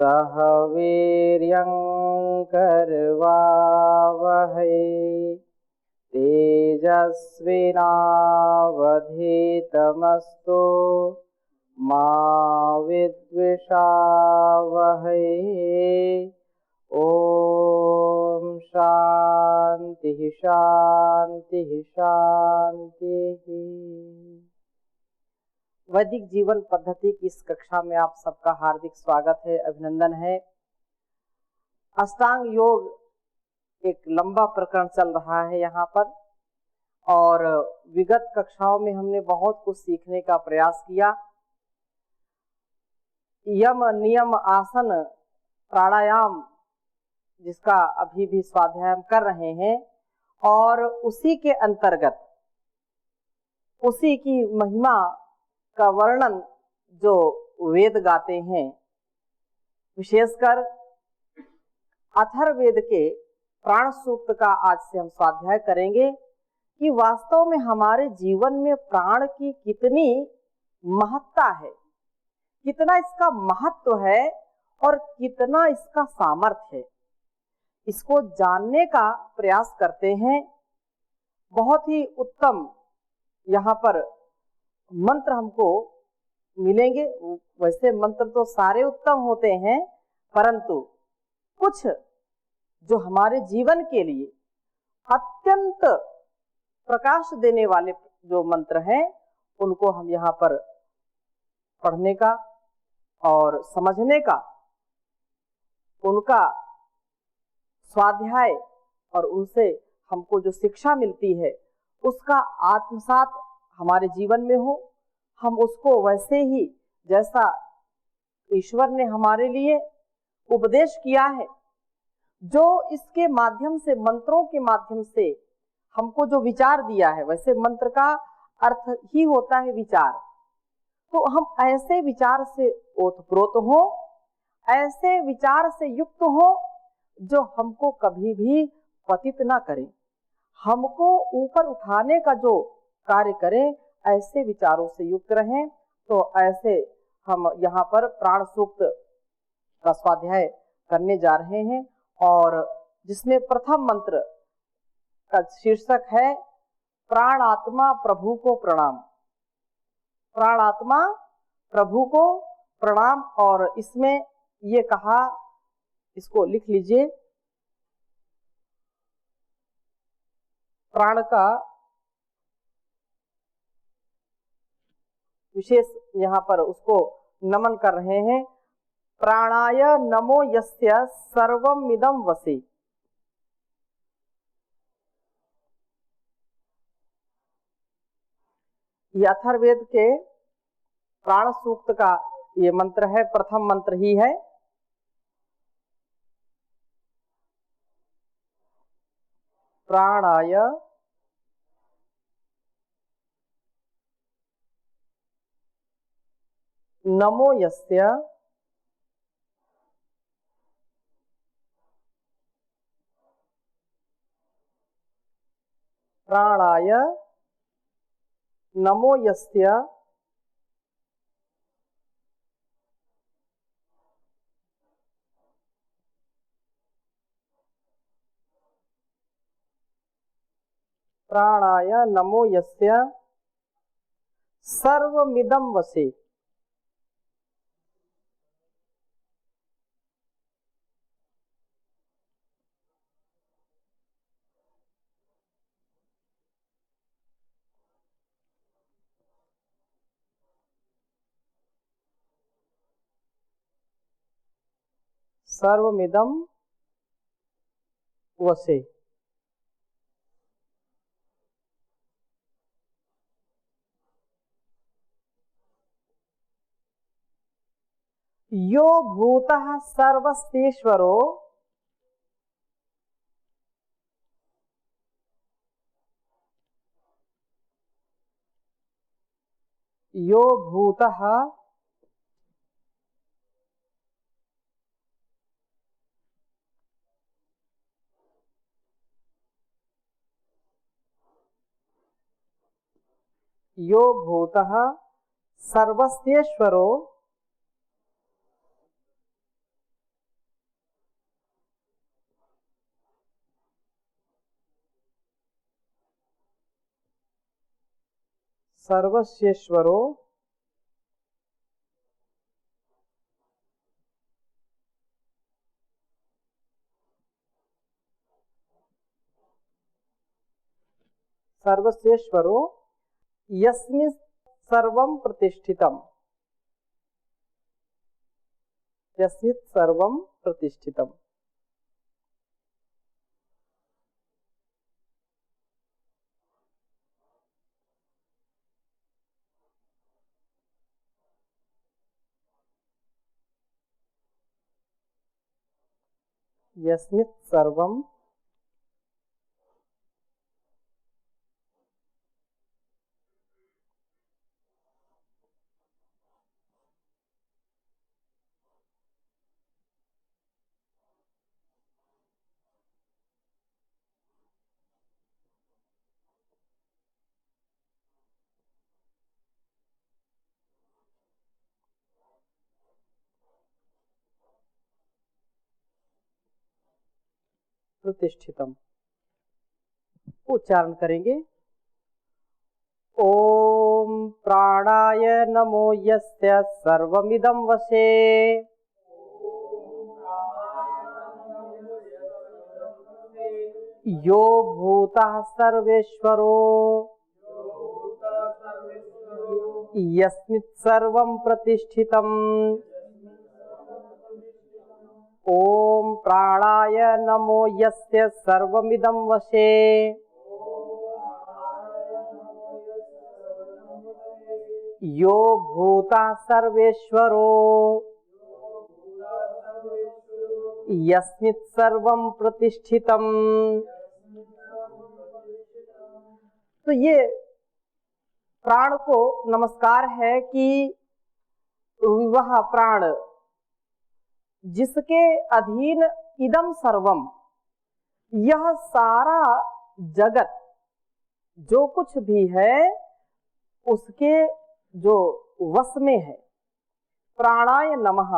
सह वीर्यं करवावहै तेजस्विनावधीतमस्तु मा विद्विषावहै। ओम शांति शांति शांति। वैदिक जीवन पद्धति की इस कक्षा में आप सबका हार्दिक स्वागत है, अभिनंदन है। अष्टांग योग एक लंबा प्रकरण चल रहा है यहाँ पर, और विगत कक्षाओं में हमने बहुत कुछ सीखने का प्रयास किया। यम नियम आसन प्राणायाम जिसका अभी भी स्वाध्याय हम कर रहे हैं, और उसी के अंतर्गत उसी की महिमा का वर्णन जो वेद गाते हैं, विशेषकर अथर्ववेद के प्राण सूक्त का आज से हम स्वाध्याय करेंगे कि वास्तव में हमारे जीवन में प्राण की कितनी महत्ता है, कितना इसका महत्व है और कितना इसका सामर्थ्य है। इसको जानने का प्रयास करते हैं। बहुत ही उत्तम यहाँ पर मंत्र हमको मिलेंगे। वैसे मंत्र तो सारे उत्तम होते हैं, परंतु कुछ जो हमारे जीवन के लिए अत्यंत प्रकाश देने वाले जो मंत्र हैं, उनको हम यहाँ पर पढ़ने का और समझने का, उनका स्वाध्याय और उनसे हमको जो शिक्षा मिलती है उसका आत्मसात हमारे जीवन में हो। हम उसको वैसे ही जैसा ईश्वर ने हमारे लिए उपदेश किया है, जो इसके माध्यम से, मंत्रों के माध्यम से हमको जो विचार दिया है, वैसे मंत्र का अर्थ ही होता है विचार, तो हम ऐसे विचार से ओतप्रोत हो, ऐसे विचार से युक्त हो जो हमको कभी भी पतित ना करे, हमको ऊपर उठाने का जो कार्य करें, ऐसे विचारों से युक्त रहें। तो ऐसे हम यहाँ पर प्राण सूक्त का स्वाध्याय करने जा रहे हैं, और जिसमें प्रथम मंत्र का शीर्षक है प्राणात्मा प्रभु को प्रणाम। प्राणात्मा प्रभु को प्रणाम। और इसमें ये कहा, इसको लिख लीजिए, प्राण का विशेष यहाँ पर उसको नमन कर रहे हैं। प्राणाय नमो यस्य सर्वमिदं वसि। ये अथर्ववेद के प्राण सूक्त का ये मंत्र है, प्रथम मंत्र ही है। प्राणाय नमो यस्य प्राणाय नमो यस्य प्राणाय नमो यस्य सर्वमिदं वसि। सर्वमिदं वसि। यो भूतः सर्वस्तेश्वरो यो भूतः यो भूतः सर्वस्तेश्वरो सर्वस्येश्वरो सर्वस्येश्वरो यस्मिन् सर्वं प्रतिष्ठितम्, यस्मिन् सर्वं प्रतिष्ठितम्। यस्मिन् सर्वं प्रतिष्ठितम। उच्चारण करेंगे। ओम प्राणाय नमो यस्य सर्वमिदं वशे, यो भूतः सर्वेश्वरो यस्मिन् सर्वं प्रतिष्ठितम्। ओम प्राणाय नमो यस्य सर्वमिदं वशे, यो भूतः सर्वेश्वरो यस्मिन् सर्वं प्रतिष्ठितम्। तो ये प्राण को नमस्कार है कि वह प्राण जिसके अधीन इदम सर्वम, यह सारा जगत जो कुछ भी है उसके जो वश में है। प्राणाय नमः,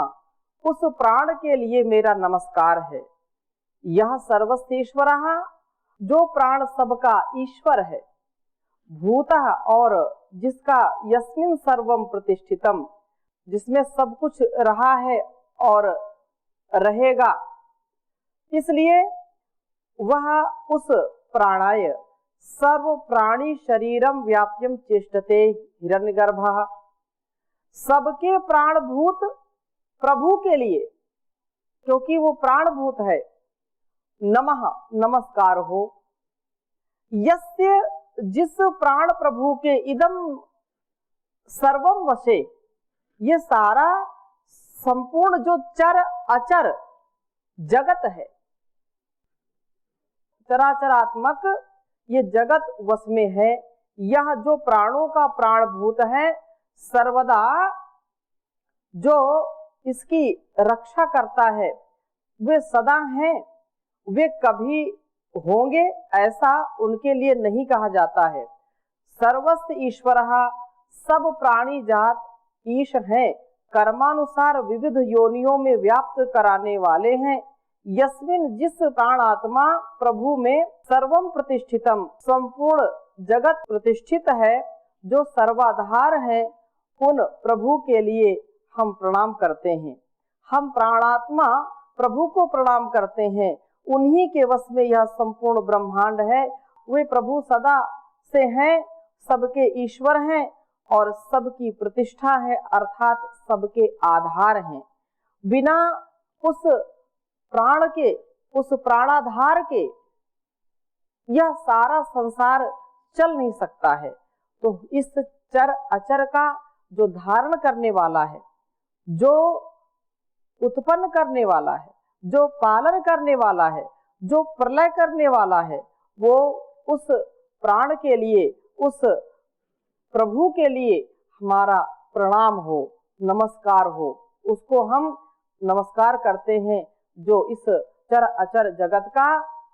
उस प्राण के लिए मेरा नमस्कार है। यह सर्वस्येश्वरः, जो प्राण सबका ईश्वर है। भूतः, और जिसका यस्मिन् सर्वम प्रतिष्ठितम, जिसमें सब कुछ रहा है और रहेगा, इसलिए वह उस प्राणाय सर्व प्राणी शरीरम व्याप्यम चेष्टते हिरण्यगर्भः, सबके प्राणभूत प्रभु के लिए, क्योंकि वो प्राणभूत है, नमः नमस्कार हो। यस्य, जिस प्राण प्रभु के इदम सर्वम वशे, ये सारा संपूर्ण जो चर अचर जगत है, चराचरात्मक ये जगत वश में है। यह जो प्राणों का प्राणभूत है, सर्वदा जो इसकी रक्षा करता है, वे सदा हैं, वे कभी होंगे ऐसा उनके लिए नहीं कहा जाता है। सर्वस्व ईश्वरः, सब प्राणी जात ईश हैं, कर्मानुसार विविध योनियों में व्याप्त कराने वाले हैं। यस्मिन, जिस प्राण आत्मा प्रभु में सर्वम प्रतिष्ठितम, संपूर्ण जगत प्रतिष्ठित है, जो सर्वाधार है, उन प्रभु के लिए हम प्रणाम करते हैं। हम प्राणात्मा प्रभु को प्रणाम करते हैं। उन्हीं के वश में यह संपूर्ण ब्रह्मांड है। वे प्रभु सदा से हैं, सबके ईश्वर हैं और सबकी प्रतिष्ठा है, अर्थात सबके आधार हैं। बिना उस प्राण के, उस प्राणाधार के यह सारा संसार चल नहीं सकता है। तो इस चर अचर का जो धारण करने वाला है, जो उत्पन्न करने वाला है, जो पालन करने वाला है, जो प्रलय करने वाला है, वो उस प्राण के लिए, उस प्रभु के लिए हमारा प्रणाम हो, नमस्कार हो। उसको हम नमस्कार करते हैं, जो इस चर अचर जगत का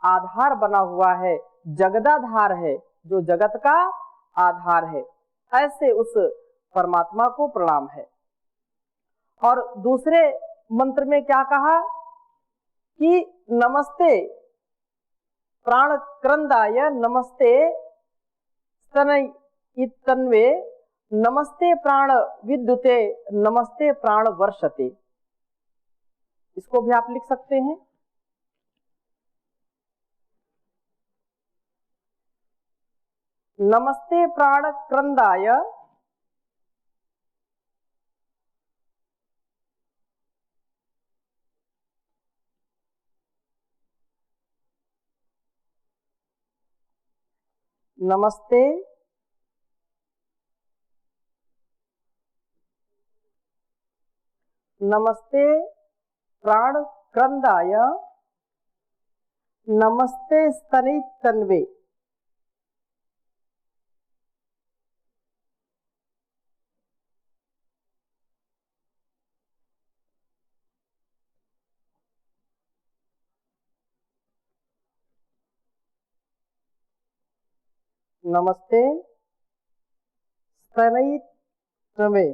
आधार बना हुआ है, जगदाधार है, जो जगत का आधार है। ऐसे उस परमात्मा को प्रणाम है। और दूसरे मंत्र में क्या कहा कि नमस्ते प्राण क्रंदाय, नमस्ते स्तन इतन्वे नमस्ते प्राण विद्युते नमस्ते प्राण वर्षते। इसको भी आप लिख सकते हैं। नमस्ते प्राण क्रंदाय नमस्ते नमस्ते प्राण क्रंदाय नमस्ते स्तनितन्वे। नमस्ते स्तनितन्वे।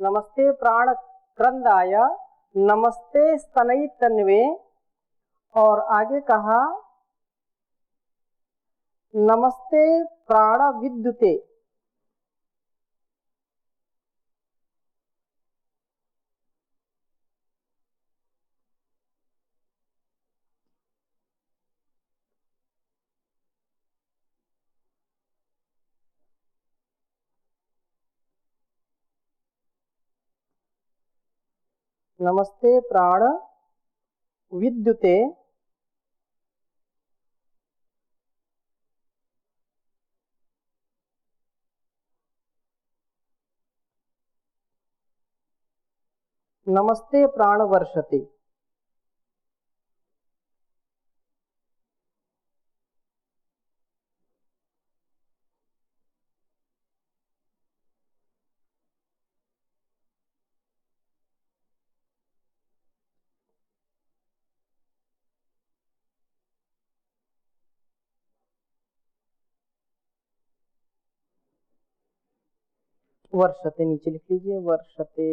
नमस्ते प्राण क्रंदाय नमस्ते स्तनितन्वे। और आगे कहा नमस्ते प्राण विद्युते। नमस्ते प्राण विद्युते नमस्ते प्राण वर्षते। वर्षते नीचे लिख लीजिए, वर्षते।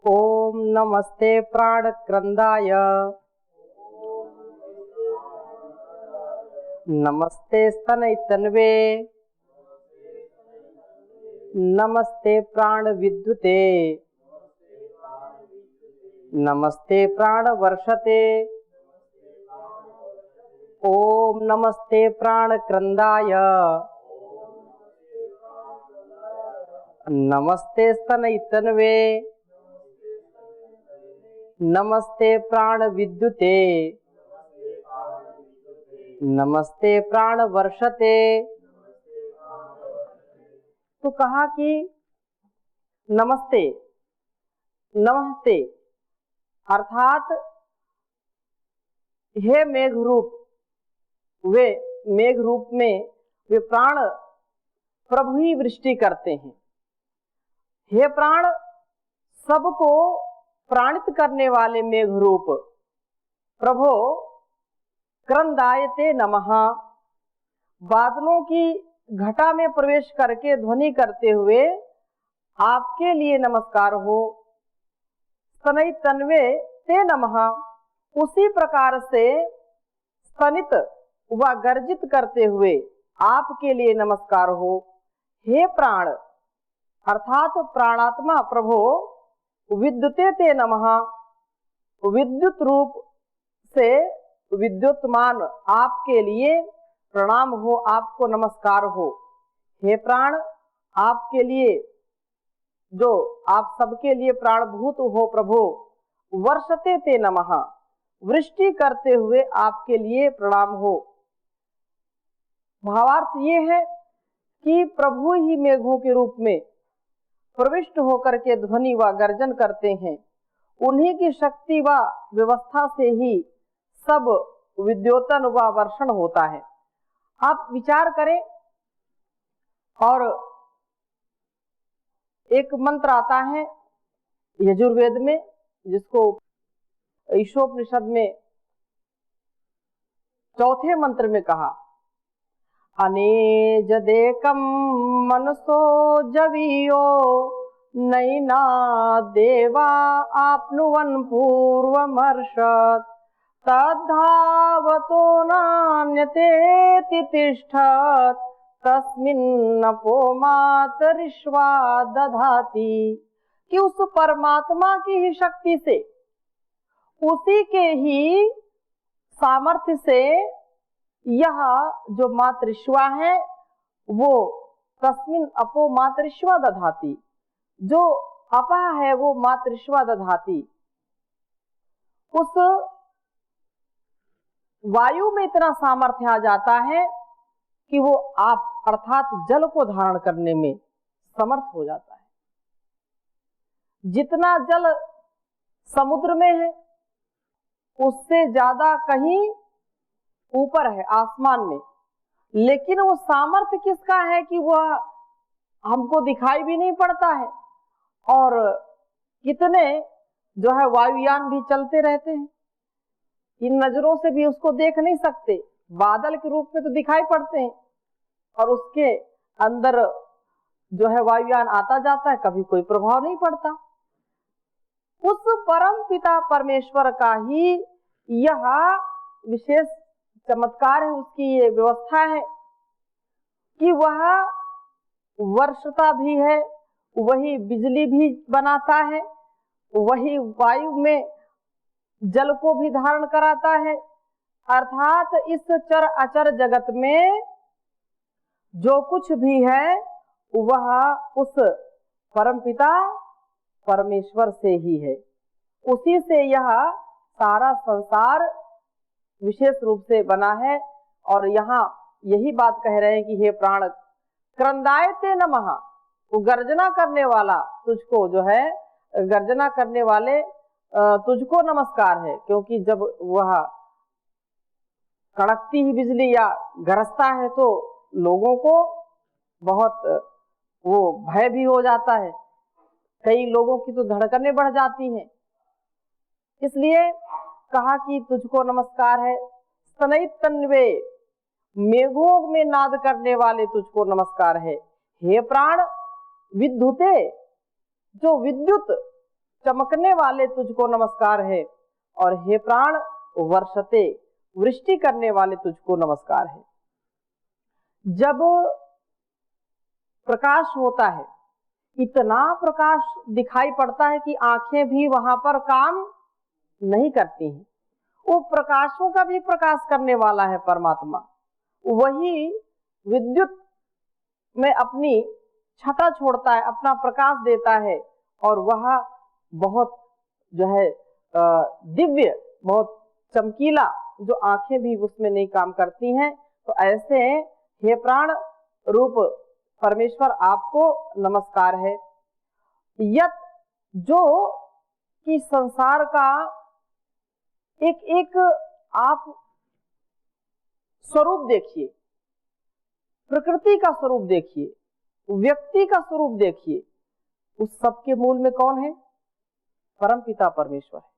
ओम नमस्ते प्राण क्रंदाय नमस्ते स्तनितन्वे नमस्ते प्राण विद्युते नमस्ते प्राण वर्षते। ओम नमस्ते प्राण क्रंदाय नमस्ते स्तनितन्वे नमस्ते प्राण विद्युते नमस्ते प्राण वर्षते। तो कहा कि नमस्ते नमस्ते अर्थात हे मेघ रूप, वे मेघ रूप में वे प्राण प्रभु ही वृष्टि करते हैं। हे प्राण सबको प्राणित करने वाले मेघ रूप प्रभो क्रंदायते नमः। बादलों की घटा में प्रवेश करके ध्वनि करते हुए आपके लिए नमस्कार हो। स्तनितन्वे ते नमः, उसी प्रकार से स्तनित व गर्जित करते हुए आपके लिए नमस्कार हो। हे प्राण अर्थात प्राणात्मा प्रभो विद्युते ते नमः, विद्युत रूप से विद्युतमान आपके लिए प्रणाम हो, आपको नमस्कार हो। हे प्राण, आपके लिए, जो आप सबके लिए प्राणभूत हो प्रभु, वर्षते ते नमः, वृष्टि करते हुए आपके लिए प्रणाम हो। भावार्थ ये है कि प्रभु ही मेघों के रूप में प्रविष्ट होकर के ध्वनि व गर्जन करते हैं। उन्हीं की शक्ति व व्यवस्था से ही सब विद्योतन व वर्षण होता है। आप विचार करें, और एक मंत्र आता है यजुर्वेद में, जिसको ईशोपनिषद में चौथे मंत्र में कहा, अनेजदेकं मनसो जवीयो नैना देवा आप्नुवन् पूर्वमर्षत् तद्धावतो नान्यतेति तिष्ठत् तस्मिन्नपो मातरिश्वा दधाति। कि उस परमात्मा की ही शक्ति से, उसी के ही सामर्थ्य से यह जो मातृश्वा है वो तस्मिन अपो मातृश्वा दधाति, जो अपा है वो मातृश्वा दधाति। उस वायु में इतना सामर्थ्य आ जाता है कि वो आप अर्थात जल को धारण करने में समर्थ हो जाता है। जितना जल समुद्र में है उससे ज्यादा कहीं ऊपर है आसमान में, लेकिन वो सामर्थ्य किसका है कि वह हमको दिखाई भी नहीं पड़ता है। और कितने जो है वायुयान भी चलते रहते हैं, इन नजरों से भी उसको देख नहीं सकते, बादल के रूप में तो दिखाई पड़ते हैं, और उसके अंदर जो है वायुयान आता जाता है, कभी कोई प्रभाव नहीं पड़ता। उस परम पिता परमेश्वर का ही यह विशेष चमत्कार है, उसकी ये व्यवस्था है कि वह वर्षता भी है, वही बिजली भी बनाता है, वही वायु में जल को भी धारण कराता है। अर्थात इस चर अचर जगत में जो कुछ भी है वह उस परमपिता परमेश्वर से ही है। उसी से यह सारा संसार विशेष रूप से बना है। और यहाँ यही बात कह रहे हैं कि हे प्राण, क्रंदायते नमः, वो गर्जना करने वाला तुझको, जो है गर्जना करने वाले तुझको नमस्कार है। क्योंकि जब वह कड़कती ही बिजली या गरजता है तो लोगों को बहुत वो भय भी हो जाता है, कई लोगों की तो धड़कनें बढ़ जाती हैं। इसलिए कहा कि तुझको नमस्कार है। स्तनयित तन्वे, मेघों में नाद करने वाले तुझको नमस्कार है। हे प्राण, विद्युते, जो विद्युत चमकने वाले तुझको नमस्कार है। और हे प्राण, वर्षते, वृष्टि करने वाले तुझको नमस्कार है। जब प्रकाश होता है, इतना प्रकाश दिखाई पड़ता है कि आंखें भी वहां पर काम नहीं करती हैं। वो प्रकाशों का भी प्रकाश करने वाला है परमात्मा। वही विद्युत में अपनी छटा छोड़ता है, अपना प्रकाश देता है, और वह बहुत जो है दिव्य, बहुत चमकीला, जो आंखें भी उसमें नहीं काम करती हैं। तो ऐसे हे प्राण रूप परमेश्वर आपको नमस्कार है। यत, जो कि संसार का एक एक आप स्वरूप देखिए, प्रकृति का स्वरूप देखिए, व्यक्ति का स्वरूप देखिए, उस सबके मूल में कौन है? परमपिता परमेश्वर है।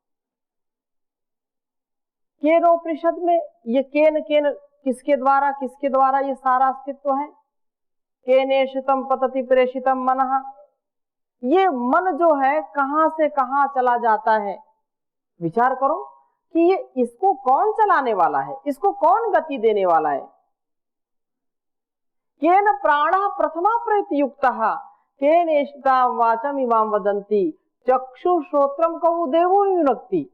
केनोपनिषद में ये केन केन किसके द्वारा ये सारा अस्तित्व है? केनेशितम पतति प्रेषितम मनः। ये मन जो है कहां से कहां चला जाता है, विचार करो कि ये इसको कौन चलाने वाला है, इसको कौन गति देने वाला है? केन प्राणः प्रथमा प्रयुक्तः केनेशिता वाचम इमाम वदन्ति चक्षु श्रोत्रम कवु देवो युनक्ति।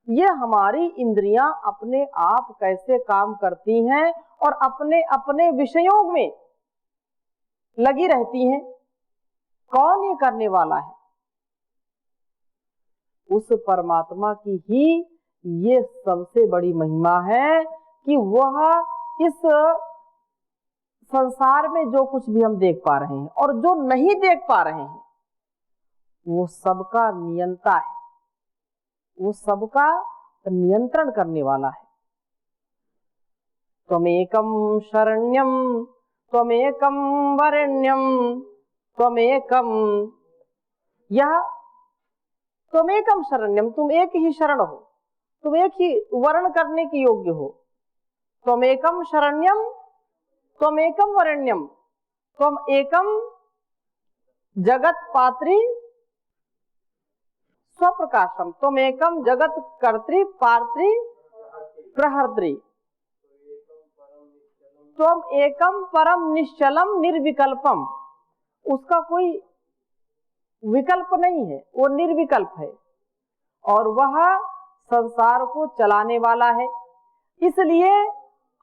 ये हमारी इंद्रियां अपने आप कैसे काम करती हैं और अपने अपने विषयों में लगी रहती हैं। कौन ये करने वाला है? उस परमात्मा की ही ये सबसे बड़ी महिमा है कि वह इस संसार में जो कुछ भी हम देख पा रहे हैं और जो नहीं देख पा रहे हैं, वो सबका नियंता है, वो सबका नियंत्रण करने वाला है। त्वमेकं शरण्यं त्वमेकं वरेण्यं त्वमेकं, यह त्वमेकं शरण्यम, तुम एक ही शरण हो, तुम एक ही वर्ण करने के योग्य हो। त्वमेकं शरण्यम त्वमेकं वरेण्यम त्वम एकम जगत पात्री स्वप्रकाशम त्वमेकं जगत कर्त्री पात्री प्रहर्त्री त्वम एकम परम निश्चलम निर्विकल्पम। उसका कोई विकल्प नहीं है, वो निर्विकल्प है और वह संसार को चलाने वाला है। इसलिए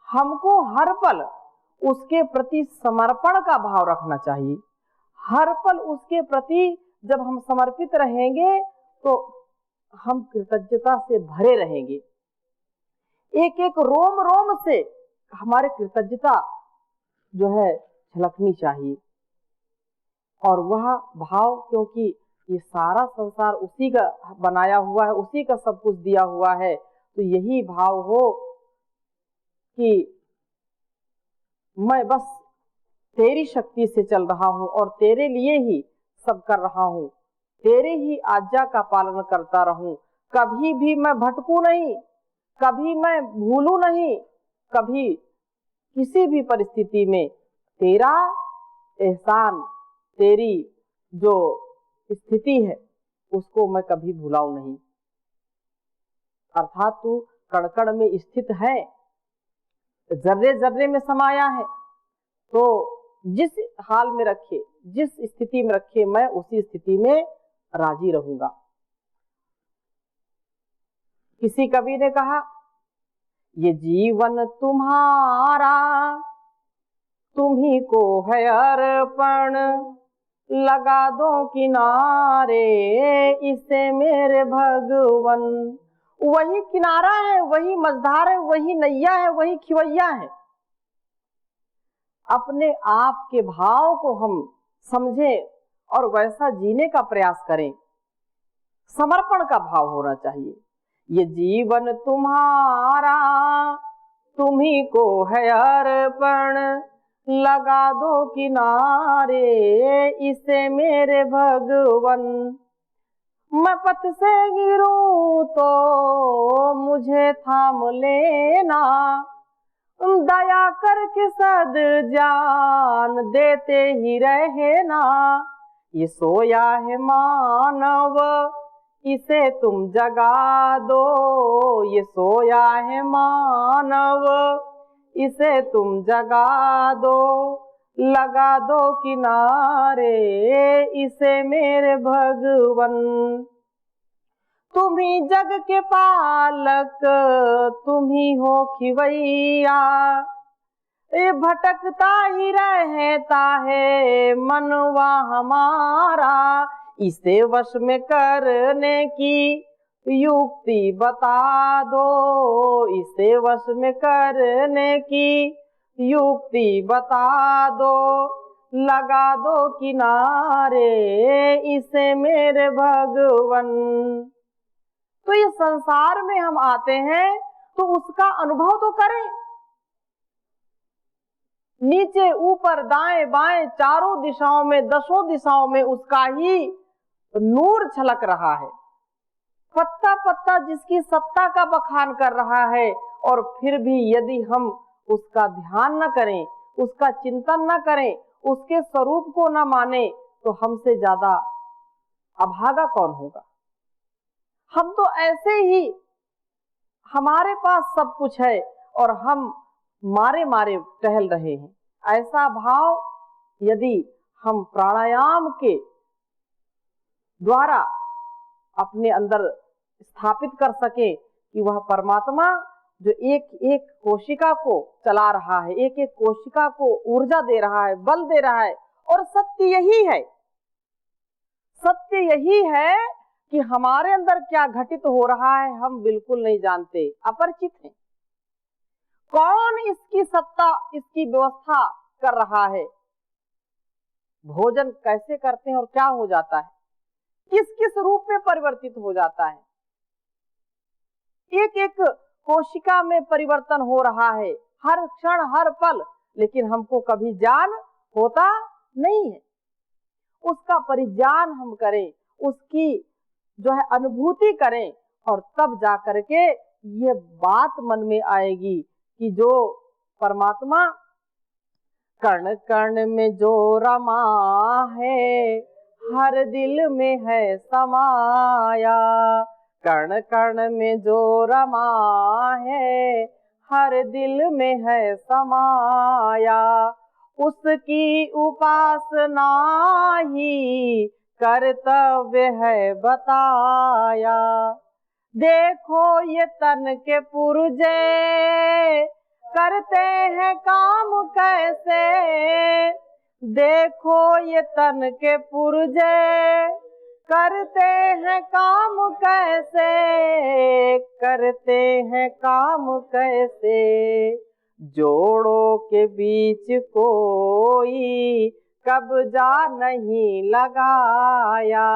हमको हर पल उसके प्रति समर्पण का भाव रखना चाहिए। हर पल उसके प्रति जब हम समर्पित रहेंगे तो हम कृतज्ञता से भरे रहेंगे। एक एक रोम रोम से हमारे कृतज्ञता जो है झलकनी चाहिए। और वह भाव, क्योंकि ये सारा संसार उसी का बनाया हुआ है, उसी का सब कुछ दिया हुआ है, तो यही भाव हो कि मैं बस तेरी शक्ति से चल रहा हूँ और तेरे लिए ही सब कर रहा हूँ, तेरे ही आज्ञा का पालन करता रहूं। कभी भी मैं भटकू नहीं, कभी मैं भूलू नहीं, कभी किसी भी परिस्थिति में तेरा एहसान, तेरी जो स्थिति है उसको मैं कभी भुलाऊं नहीं। अर्थात तू कण कण में स्थित है, जर्रे जर्रे में समाया है, तो जिस हाल में रखे, जिस स्थिति में रखे, मैं उसी स्थिति में राजी रहूंगा। किसी कवि ने कहा, ये जीवन तुम्हारा तुम्ही को है अर्पण, लगा दो किनारे इसे मेरे भगवन। वही किनारा है, वही मझधार है, वही नैया है, वही खिवैया है। अपने आप के भाव को हम समझें और वैसा जीने का प्रयास करें। समर्पण का भाव होना चाहिए। ये जीवन तुम्हारा तुम्ही को है अर्पण, लगा दो किनारे इसे मेरे भगवन। मैं पथ से गिरूं तो मुझे थाम लेना, दया करके सद जान देते ही रहना। ये सोया है मानव इसे तुम जगा दो, ये सोया है मानव इसे तुम जगा दो, लगा दो किनारे इसे मेरे भगवन। तुम ही जग के पालक तुम ही हो खिवैया, ये भटकता ही रहता है मनवा हमारा। इसे वश में करने की युक्ति बता दो, इसे वश में करने की युक्ति बता दो, लगा दो किनारे इसे मेरे भगवन। तो ये संसार में हम आते हैं तो उसका अनुभव तो करें। नीचे ऊपर दाएं बाएं चारों दिशाओं में, दसों दिशाओं में उसका ही नूर छलक रहा है। पत्ता पत्ता जिसकी सत्ता का बखान कर रहा है, और फिर भी यदि हम उसका ध्यान न करें, उसका चिंतन न करें, उसके स्वरूप को न माने, तो हमसे ज्यादा अभागा कौन होगा। हम तो ऐसे ही, हमारे पास सब कुछ है और हम मारे मारे टहल रहे हैं। ऐसा भाव यदि हम प्राणायाम के द्वारा अपने अंदर स्थापित कर सके कि वह परमात्मा जो एक एक कोशिका को चला रहा है, एक एक कोशिका को ऊर्जा दे रहा है, बल दे रहा है, और सत्य यही है, सत्य यही है कि हमारे अंदर क्या घटित हो रहा है हम बिल्कुल नहीं जानते, अपरिचित हैं। कौन इसकी सत्ता, इसकी व्यवस्था कर रहा है, भोजन कैसे करते हैं और क्या हो जाता है, किस किस रूप में परिवर्तित हो जाता है, एक एक कोशिका में परिवर्तन हो रहा है हर क्षण हर पल, लेकिन हमको कभी ज्ञान होता नहीं है। उसका परिज्ञान हम करें, उसकी जो है अनुभूति करें, और तब जा करके ये बात मन में आएगी कि जो परमात्मा कण कण में जो रमा है, हर दिल में है समाया, कण कण में जो रमा है, हर दिल में है समाया, उसकी उपासना ही कर्तव्य है बताया। देखो ये तन के पुर्जे करते हैं काम कैसे, देखो ये तन के पुर्जे करते हैं काम कैसे, करते हैं काम कैसे, जोड़ों के बीच कोई कब्जा नहीं लगाया,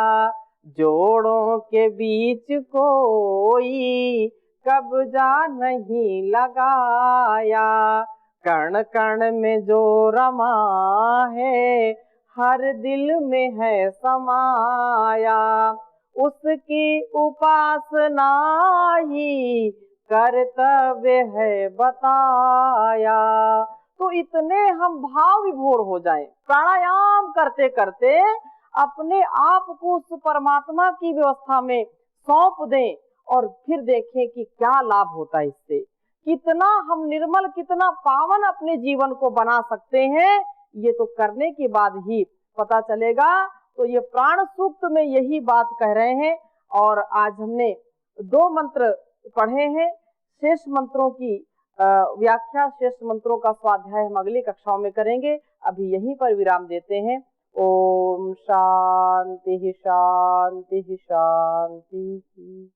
जोड़ों के बीच कोई कब्जा नहीं लगाया, कण कण में जो रमा है, हर दिल में है समाया, उसकी उपासना ही कर्तव्य है बताया। तो इतने हम भाव विभोर हो जाए, प्राणायाम करते करते अपने आप को उस परमात्मा की व्यवस्था में सौंप दें, और फिर देखें कि क्या लाभ होता है इससे, कितना हम निर्मल, कितना पावन अपने जीवन को बना सकते हैं। ये तो करने के बाद ही पता चलेगा। तो ये प्राण सूक्त में यही बात कह रहे हैं। और आज हमने 2 मंत्र पढ़े हैं। शेष मंत्रों की व्याख्या, शेष मंत्रों का स्वाध्याय हम अगली कक्षाओं में करेंगे। अभी यहीं पर विराम देते हैं। ओम शांति शांति शांति।